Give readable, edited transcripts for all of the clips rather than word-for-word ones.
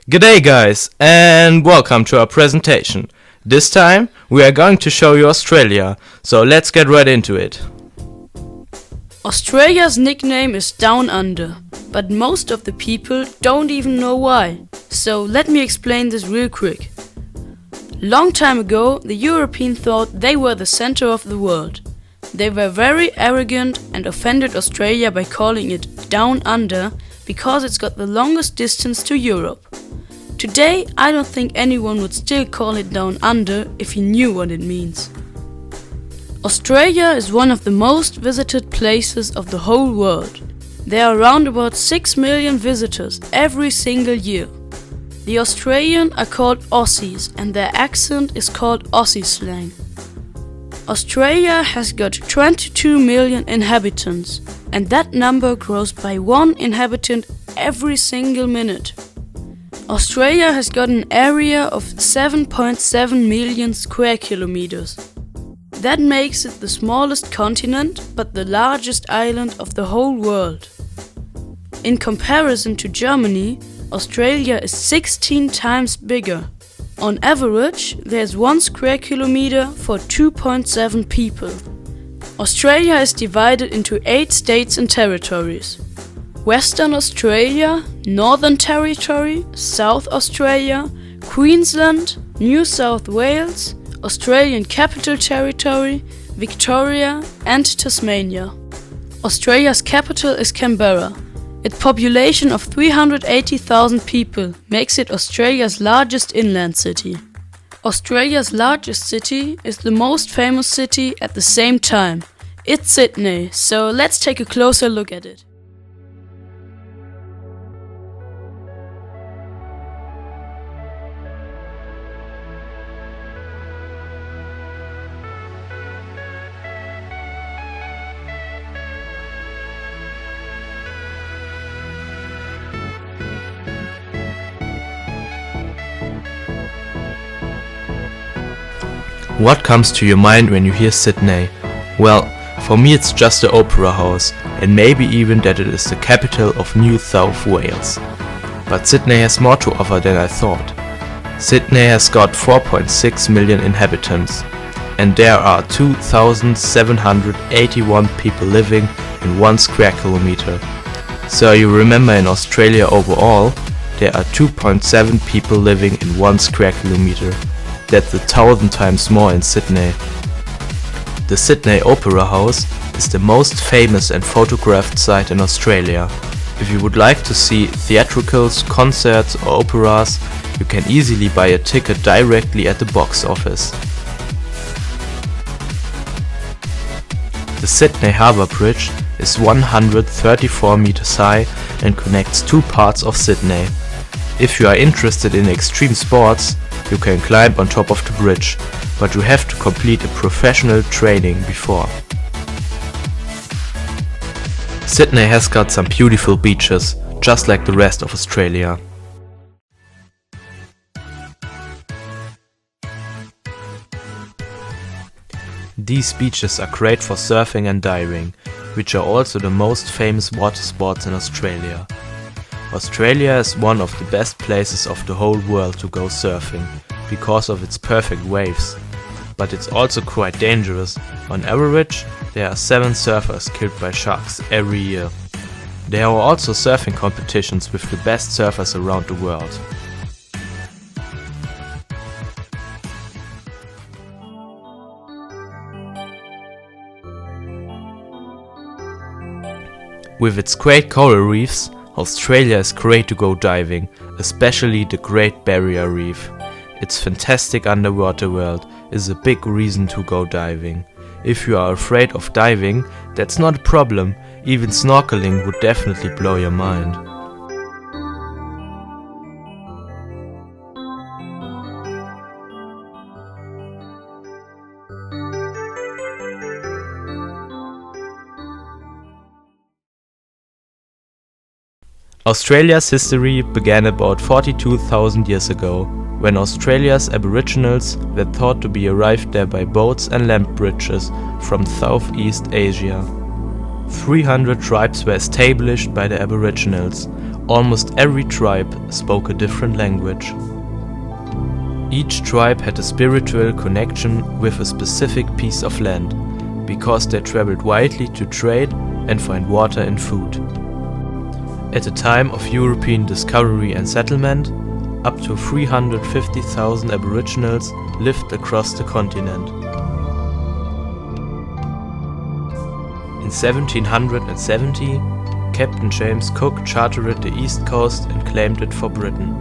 G'day guys, and welcome to our presentation. This time we are going to show you Australia, so let's get right into it. Australia's nickname is Down Under, but most of the people don't even know why. So let me explain this real quick. Long time ago, the Europeans thought they were the center of the world. They were very arrogant and offended Australia by calling it Down Under because it's got the longest distance to Europe. Today, I don't think anyone would still call it Down Under if he knew what it means. Australia is one of the most visited places of the whole world. There are around about 6 million visitors every single year. The Australians are called Aussies and their accent is called Aussie slang. Australia has got 22 million inhabitants, and that number grows by 1 inhabitant every single minute. Australia has got an area of 7.7 million square kilometers. That makes it the smallest continent, but the largest island of the whole world. In comparison to Germany, Australia is 16 times bigger. On average, there's 1 square kilometer for 2.7 people. Australia is divided into 8 states and territories. Western Australia, Northern Territory, South Australia, Queensland, New South Wales, Australian Capital Territory, Victoria and Tasmania. Australia's capital is Canberra. Its population of 380,000 people makes it Australia's largest inland city. Australia's largest city is the most famous city at the same time. It's Sydney, so let's take a closer look at it. What comes to your mind when you hear Sydney? Well, for me it's just the opera house, and maybe even that it is the capital of New South Wales. But Sydney has more to offer than I thought. Sydney has got 4.6 million inhabitants, and there are 2,781 people living in 1 square kilometer. So you remember, in Australia overall, there are 2.7 people living in 1 square kilometer. That's 1,000 times more in Sydney. The Sydney Opera House is the most famous and photographed site in Australia. If you would like to see theatricals, concerts or operas, you can easily buy a ticket directly at the box office. The Sydney Harbour Bridge is 134 meters high and connects 2 parts of Sydney. If you are interested in extreme sports, you can climb on top of the bridge, but you have to complete a professional training before. Sydney has got some beautiful beaches, just like the rest of Australia. These beaches are great for surfing and diving, which are also the most famous water sports in Australia. Australia is one of the best places of the whole world to go surfing, because of its perfect waves. But it's also quite dangerous. On average, there are 7 surfers killed by sharks every year. There are also surfing competitions with the best surfers around the world. With its great coral reefs, Australia is great to go diving, especially the Great Barrier Reef. Its fantastic underwater world is a big reason to go diving. If you are afraid of diving, that's not a problem. Even snorkeling would definitely blow your mind. Australia's history began about 42,000 years ago, when Australia's Aboriginals were thought to be arrived there by boats and land bridges from Southeast Asia. 300 tribes were established by the Aboriginals, Almost every tribe spoke a different language. Each tribe had a spiritual connection with a specific piece of land, because they traveled widely to trade and find water and food. At the time of European discovery and settlement, up to 350,000 Aboriginals lived across the continent. In 1770, Captain James Cook chartered the east coast and claimed it for Britain.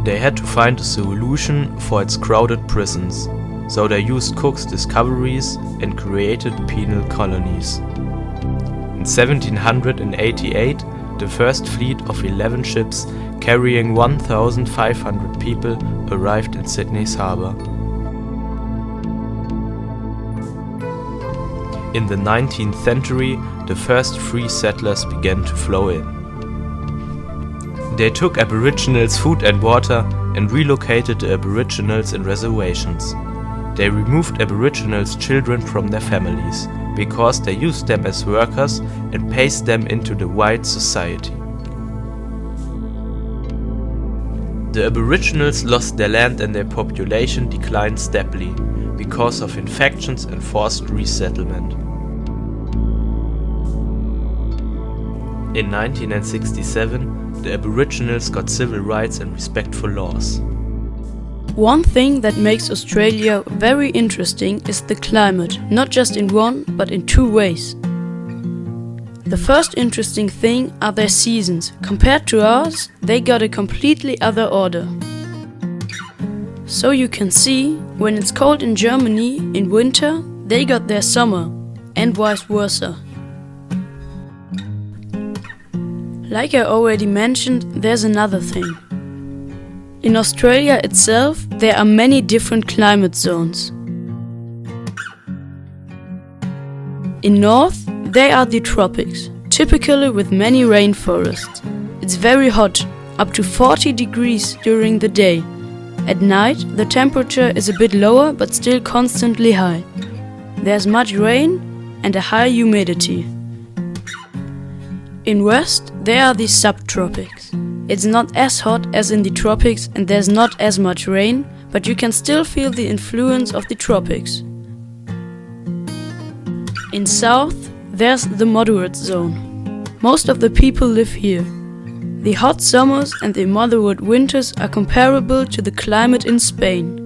They had to find a solution for its crowded prisons, so they used Cook's discoveries and created penal colonies. In 1788, the first fleet of 11 ships carrying 1,500 people arrived in Sydney's harbour. In the 19th century, the first free settlers began to flow in. They took Aboriginals' food and water and relocated the Aboriginals in reservations. They removed Aboriginals' children from their families, because they used them as workers and paced them into the white society. The Aboriginals lost their land and their population declined steadily, because of infections and forced resettlement. In 1967, the Aboriginals got civil rights and respect for laws. One thing that makes Australia very interesting is the climate, not just in one, but in two ways. The first interesting thing are their seasons. Compared to ours, they got a completely other order. So you can see, when it's cold in Germany in winter, they got their summer, and vice versa. Like I already mentioned, there's another thing. In Australia itself, there are many different climate zones. In north, there are the tropics, typically with many rainforests. It's very hot, up to 40 degrees during the day. At night, the temperature is a bit lower but still constantly high. There's much rain and a high humidity. In west, there are the subtropics. It's not as hot as in the tropics and there's not as much rain, but you can still feel the influence of the tropics. In south, there's the moderate zone. Most of the people live here. The hot summers and the moderate winters are comparable to the climate in Spain.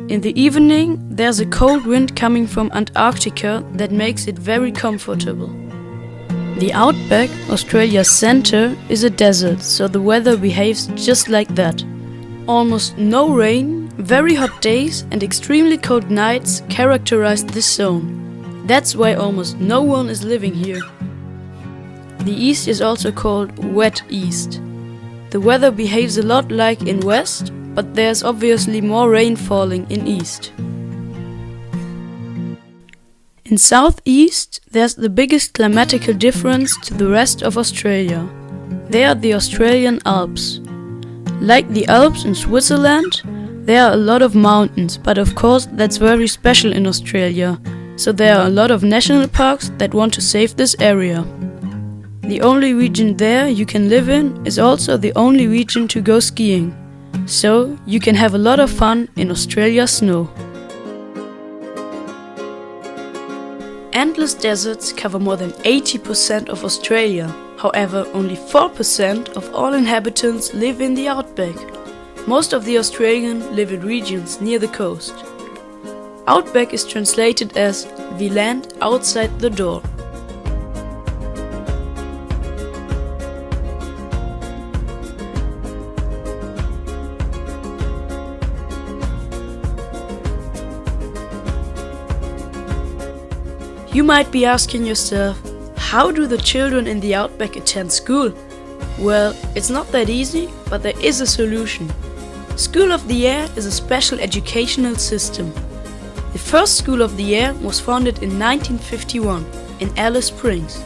In the evening, there's a cold wind coming from Antarctica that makes it very comfortable. The outback, Australia's centre, is a desert, so the weather behaves just like that. Almost no rain, very hot days and extremely cold nights characterize this zone. That's why almost no one is living here. The east is also called wet east. The weather behaves a lot like in west, but there's obviously more rain falling in east. In southeast, there's the biggest climatical difference to the rest of Australia. They are the Australian Alps. Like the Alps in Switzerland, there are a lot of mountains, but of course that's very special in Australia, so there are a lot of national parks that want to save this area. The only region there you can live in is also the only region to go skiing, so you can have a lot of fun in Australia's snow. Endless deserts cover more than 80% of Australia. However, only 4% of all inhabitants live in the outback. Most of the Australians live in regions near the coast. Outback is translated as the land outside the door. You might be asking yourself, how do the children in the outback attend school? Well, it's not that easy, but there is a solution. School of the Air is a special educational system. The first School of the Air was founded in 1951 in Alice Springs.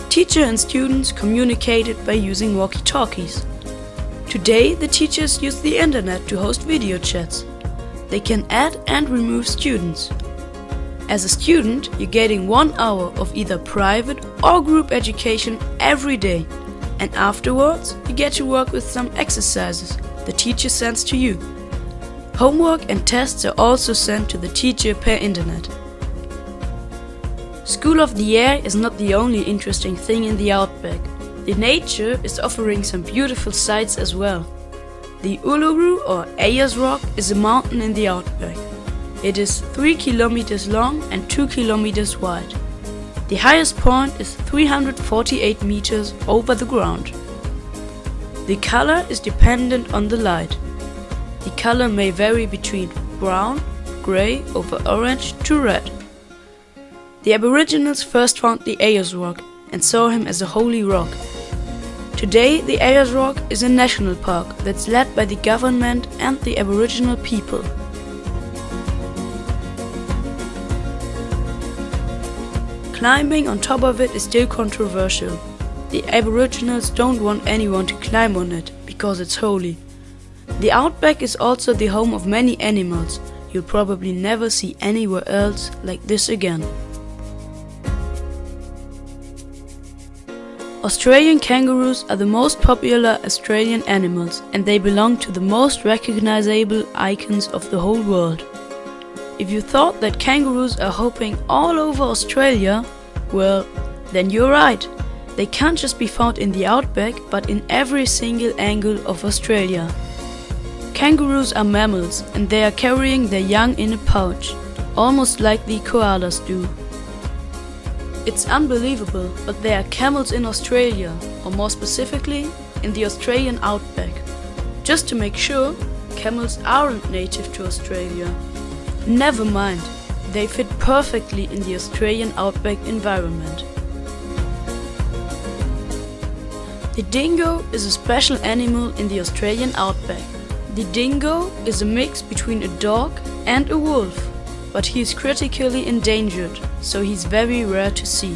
Teacher and students communicated by using walkie-talkies. Today, the teachers use the internet to host video chats. They can add and remove students. As a student, you're getting 1 hour of either private or group education every day, and afterwards you get to work with some exercises the teacher sends to you. Homework and tests are also sent to the teacher per internet. School of the Air is not the only interesting thing in the Outback. The nature is offering some beautiful sights as well. The Uluru or Ayers Rock is a mountain in the Outback. It is 3 kilometers long and 2 kilometers wide. The highest point is 348 meters over the ground. The color is dependent on the light. The color may vary between brown, gray over orange to red. The Aboriginals first found the Ayers Rock and saw him as a holy rock. Today, the Ayers Rock is a national park that's led by the government and the Aboriginal people. Climbing on top of it is still controversial. The Aboriginals don't want anyone to climb on it because it's holy. The Outback is also the home of many animals. You'll probably never see anywhere else like this again. Australian kangaroos are the most popular Australian animals, and they belong to the most recognizable icons of the whole world. If you thought that kangaroos are hopping all over Australia, well, then you're right. They can't just be found in the Outback, but in every single angle of Australia. Kangaroos are mammals, and they are carrying their young in a pouch, almost like the koalas do. It's unbelievable, but there are camels in Australia, or more specifically, in the Australian Outback. Just to make sure, camels aren't native to Australia. Never mind, they fit perfectly in the Australian Outback environment. The dingo is a special animal in the Australian Outback. The dingo is a mix between a dog and a wolf, but he is critically endangered, so he's very rare to see.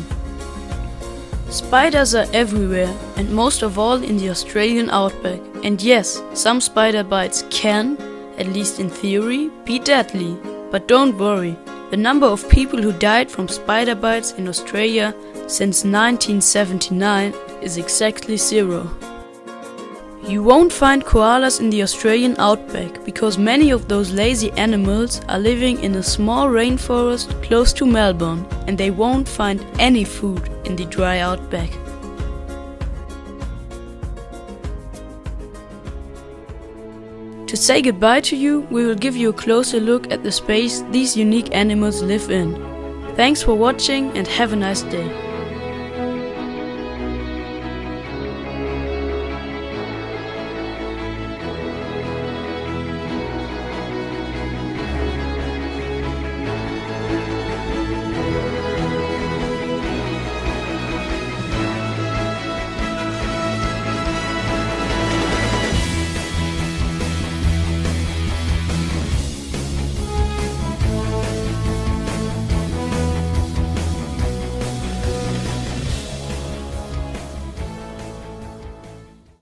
Spiders are everywhere, and most of all in the Australian Outback. And yes, some spider bites can, at least in theory, be deadly. But don't worry, the number of people who died from spider bites in Australia since 1979 is exactly 0. You won't find koalas in the Australian Outback because many of those lazy animals are living in a small rainforest close to Melbourne, and they won't find any food in the dry Outback. To say goodbye to you, we will give you a closer look at the space these unique animals live in. Thanks for watching and have a nice day.